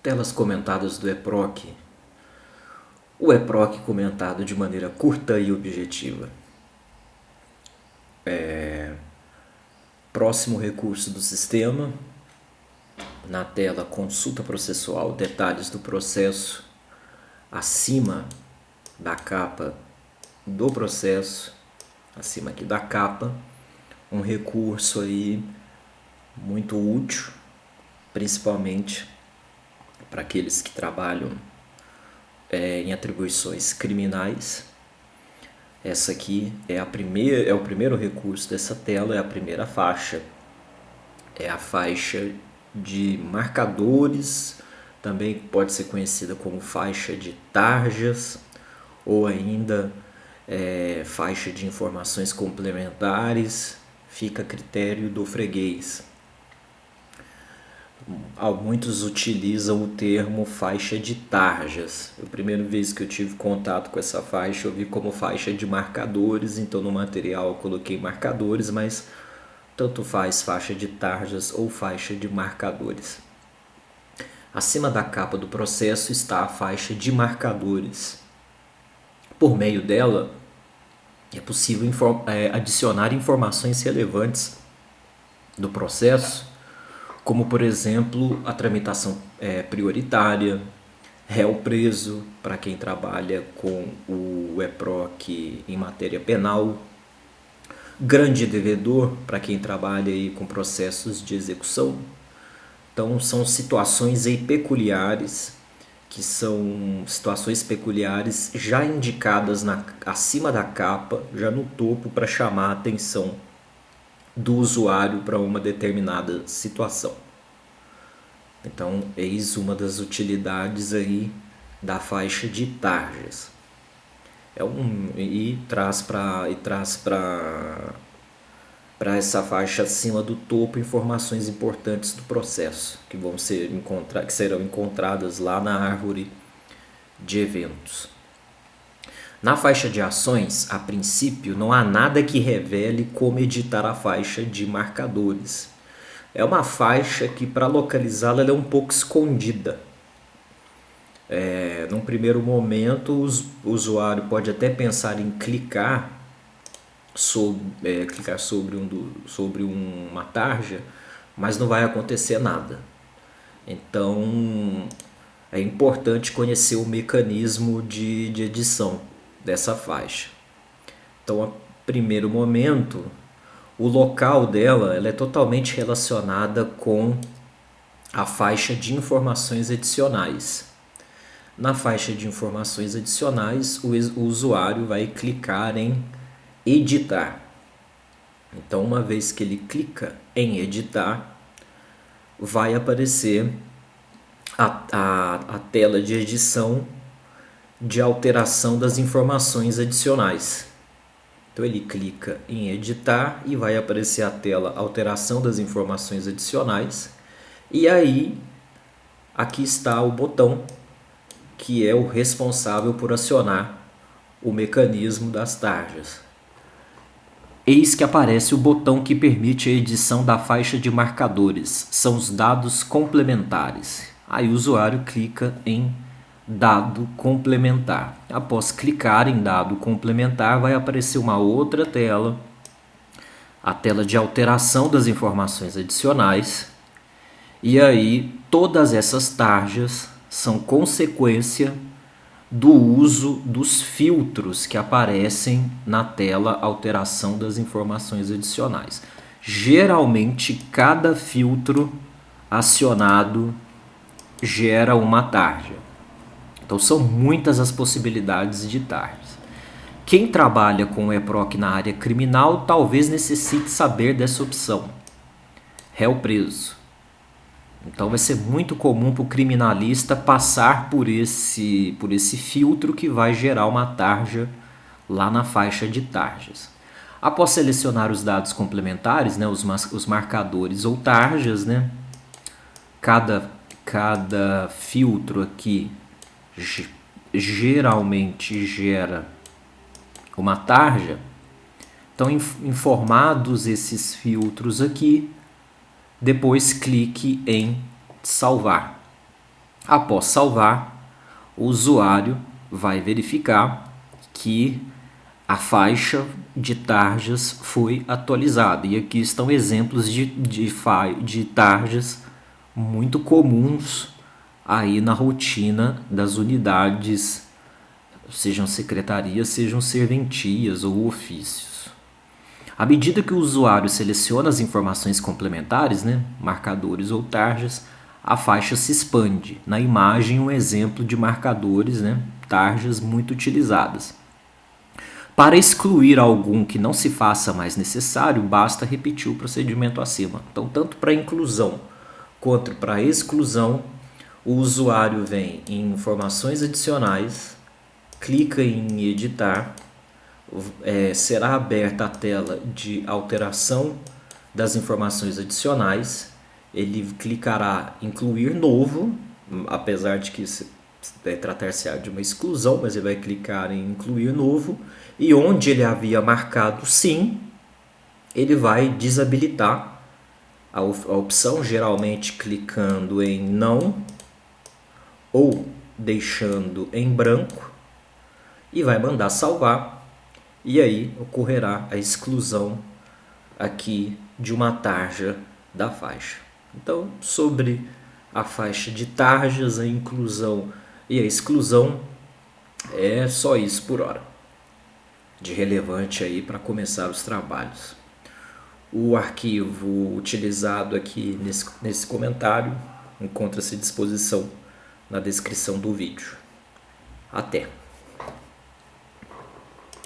Telas comentadas do EPROC. O EPROC comentado de maneira curta e objetiva. Próximo recurso do sistema. Na tela, consulta processual, detalhes do processo acima da capa do processo, acima aqui da capa. Um recurso aí muito útil, principalmente para aqueles que trabalham em atribuições criminais. Essa aqui é o primeiro recurso dessa tela, é a primeira faixa. É a faixa de marcadores, também pode ser conhecida como faixa de tarjas, ou ainda faixa de informações complementares, fica a critério do freguês. Muitos utilizam o termo faixa de tarjas. A primeira vez que eu tive contato com essa faixa eu vi como faixa de marcadores, então no material eu coloquei marcadores, mas tanto faz faixa de tarjas ou faixa de marcadores. Acima da capa do processo está a faixa de marcadores. Por meio dela é possível adicionar informações relevantes do processo, como por exemplo a tramitação prioritária, réu preso para quem trabalha com o EPROC em matéria penal, grande devedor para quem trabalha aí com processos de execução. Então são situações aí peculiares, que são situações peculiares já indicadas acima da capa, já no topo, para chamar a atenção do usuário para uma determinada situação. Então, eis uma das utilidades aí da faixa de tarjas. E traz para essa faixa acima do topo informações importantes do processo que serão encontradas lá na árvore de eventos. Na faixa de ações, a princípio, não há nada que revele como editar a faixa de marcadores. É uma faixa que, para localizá-la, ela é um pouco escondida. Num primeiro momento, o usuário pode até pensar em clicar sobre uma tarja, mas não vai acontecer nada. Então, é importante conhecer o mecanismo de edição dessa faixa. Então, a primeiro momento, o local dela ela é totalmente relacionada com a faixa de informações adicionais. Na faixa de informações adicionais, o usuário vai clicar em editar. Então, uma vez que ele clica em editar, vai aparecer a tela de edição de alteração das informações adicionais. Então ele clica em editar e vai aparecer a tela alteração das informações adicionais. E aí, aqui está o botão que é o responsável por acionar o mecanismo das tarjas. Eis que aparece o botão que permite a edição da faixa de marcadores. São os dados complementares. Aí o usuário clica em dado complementar. Após clicar em dado complementar, vai aparecer uma outra tela, a tela de alteração das informações adicionais. E aí todas essas tarjas são consequência do uso dos filtros que aparecem na tela alteração das informações adicionais. Geralmente, cada filtro acionado gera uma tarja. Então, são muitas as possibilidades de tarjas. Quem trabalha com o EPROC na área criminal talvez necessite saber dessa opção. Réu preso. Então vai ser muito comum para o criminalista passar por esse filtro que vai gerar uma tarja lá na faixa de tarjas. Após selecionar os dados complementares, né, os marcadores ou tarjas, né, cada filtro aqui geralmente gera uma tarja. Então, informados esses filtros aqui, depois clique em salvar. Após salvar, o usuário vai verificar que a faixa de tarjas foi atualizada. E aqui estão exemplos de tarjas muito comuns aí na rotina das unidades, sejam secretarias, sejam serventias ou ofícios. À medida que o usuário seleciona as informações complementares, marcadores ou tarjas, a faixa se expande. Na imagem, um exemplo de marcadores, tarjas muito utilizadas. Para excluir algum que não se faça mais necessário, basta repetir o procedimento acima. Então, tanto para inclusão quanto para exclusão, o usuário vem em informações adicionais, clica em editar, será aberta a tela de alteração das informações adicionais, ele clicará em incluir novo, apesar de que vai tratar-se de uma exclusão, mas ele vai clicar em incluir novo, e onde ele havia marcado sim, ele vai desabilitar a opção, geralmente clicando em não ou deixando em branco, e vai mandar salvar, e aí ocorrerá a exclusão aqui de uma tarja da faixa. Então, sobre a faixa de tarjas, a inclusão e a exclusão, é só isso por hora de relevante aí para começar os trabalhos. O arquivo utilizado aqui nesse comentário encontra-se à disposição na descrição do vídeo. Até!